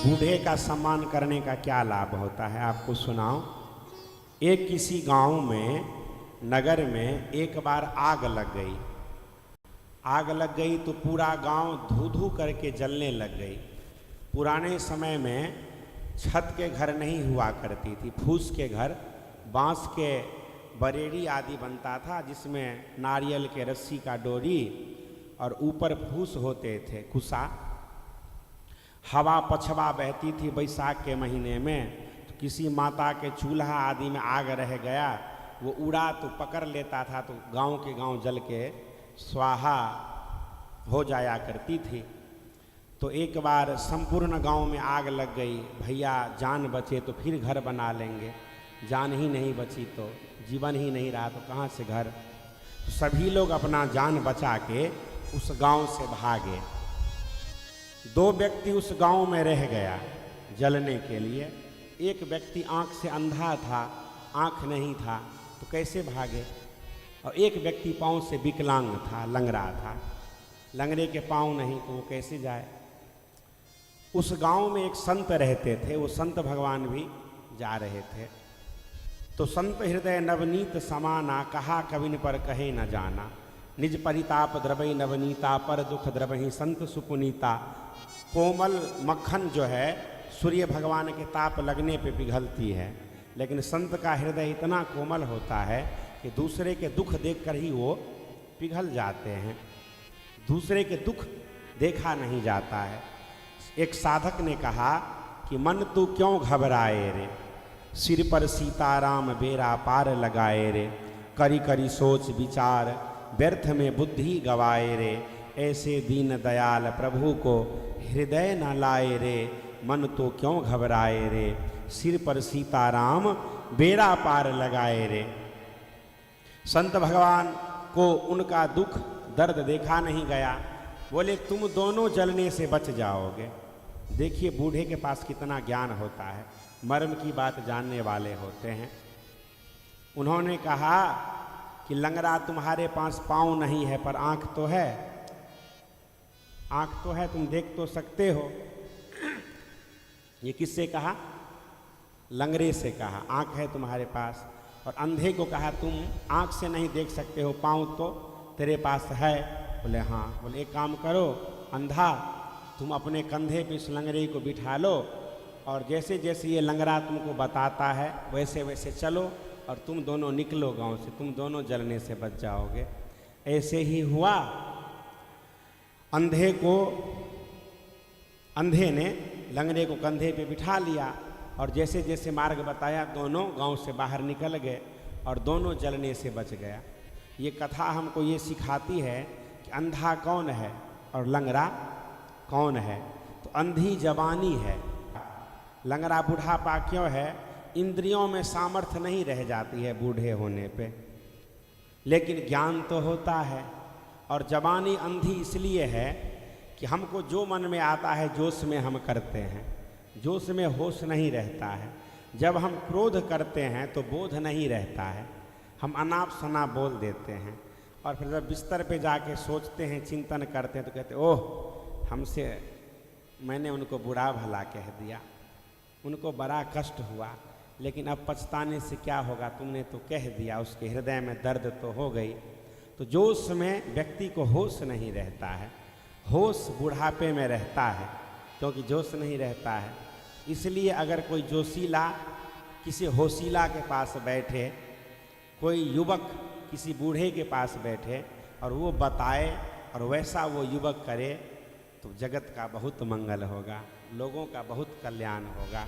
बूढ़े का सम्मान करने का क्या लाभ होता है आपको सुनाओ। एक किसी गांव में, नगर में एक बार आग लग गई। आग लग गई तो पूरा गांव धू धू करके जलने लग गई। पुराने समय में छत के घर नहीं हुआ करती थी, फूस के घर, बांस के बरेड़ी आदि बनता था, जिसमें नारियल के रस्सी का डोरी और ऊपर फूस होते थे, कुसा। हवा पछवा बहती थी बैसाख के महीने में, तो किसी माता के चूल्हा आदि में आग रह गया, वो उड़ा तो पकड़ लेता था, तो गांव के गांव जल के स्वाहा हो जाया करती थी। तो एक बार संपूर्ण गांव में आग लग गई। भैया जान बचे तो फिर घर बना लेंगे, जान ही नहीं बची तो जीवन ही नहीं रहा तो कहाँ से घर। तो सभी लोग अपना जान बचा के उस गांव से भागे। 2 व्यक्ति उस गांव में रह गया जलने के लिए। एक व्यक्ति आंख से अंधा था, आंख नहीं था, तो कैसे भागे। और एक व्यक्ति पांव से विकलांग था, लंगड़ा था, लंगड़े के पांव नहीं तो वो कैसे जाए। उस गांव में एक संत रहते थे, वो संत भगवान भी जा रहे थे। तो संत हृदय नवनीत समाना, कहा कविन पर कहे न जाना। निज परिताप द्रवई नवनीता, पर दुख द्रवही संत सुपुनीता। कोमल मक्खन जो है सूर्य भगवान के ताप लगने पे पिघलती है, लेकिन संत का हृदय इतना कोमल होता है कि दूसरे के दुख देखकर ही वो पिघल जाते हैं। दूसरे के दुख देखा नहीं जाता है। एक साधक ने कहा कि मन तू क्यों घबराए रे, सिर पर सीताराम बेरा पार लगाए रे। करी करी सोच विचार, व्यर्थ में बुद्धि गवाए रे। ऐसे दीन दयाल प्रभु को हृदय न लाए रे। मन तो क्यों घबराए रे, सिर पर सीताराम बेड़ा पार लगाए रे। संत भगवान को उनका दुख दर्द देखा नहीं गया। बोले तुम दोनों जलने से बच जाओगे। देखिए बूढ़े के पास कितना ज्ञान होता है, मर्म की बात जानने वाले होते हैं। उन्होंने कहा कि लंगड़ा तुम्हारे पास पाँव नहीं है पर आँख तो है, आँख तो है, तुम देख तो सकते हो। ये किससे कहा? लंगड़े से कहा, आँख है तुम्हारे पास। और अंधे को कहा तुम आँख से नहीं देख सकते हो, पाँव तो तेरे पास है। बोले हाँ। बोले एक काम करो अंधा, तुम अपने कंधे पे इस लंगड़े को बिठा लो और जैसे जैसे ये लंगड़ा तुमको बताता है वैसे वैसे चलो और तुम दोनों निकलो गांव से, तुम दोनों जलने से बच जाओगे। ऐसे ही हुआ। अंधे ने लंगड़े को कंधे पे बिठा लिया और जैसे जैसे मार्ग बताया दोनों गांव से बाहर निकल गए और दोनों जलने से बच गया। ये कथा हमको ये सिखाती है कि अंधा कौन है और लंगड़ा कौन है। तो अंधी जवानी है, लंगड़ा बुढ़ापा क्यों है? इंद्रियों में सामर्थ्य नहीं रह जाती है बूढ़े होने पे, लेकिन ज्ञान तो होता है। और जवानी अंधी इसलिए है कि हमको जो मन में आता है जोश में हम करते हैं, जोश में होश नहीं रहता है। जब हम क्रोध करते हैं तो बोध नहीं रहता है, हम अनाप शनाप बोल देते हैं। और फिर जब बिस्तर पे जाके सोचते हैं, चिंतन करते हैं तो कहते ओह हमसे, मैंने उनको बुरा भला कह दिया, उनको बड़ा कष्ट हुआ, लेकिन अब पछताने से क्या होगा, तुमने तो कह दिया। उसके हृदय में दर्द तो हो गई। तो जोश में व्यक्ति को होश नहीं रहता है, होश बुढ़ापे में रहता है, क्योंकि जोश नहीं रहता है। इसलिए अगर कोई जोशीला किसी होशीला के पास बैठे, कोई युवक किसी बूढ़े के पास बैठे और वो बताए और वैसा वो युवक करे तो जगत का बहुत मंगल होगा, लोगों का बहुत कल्याण होगा।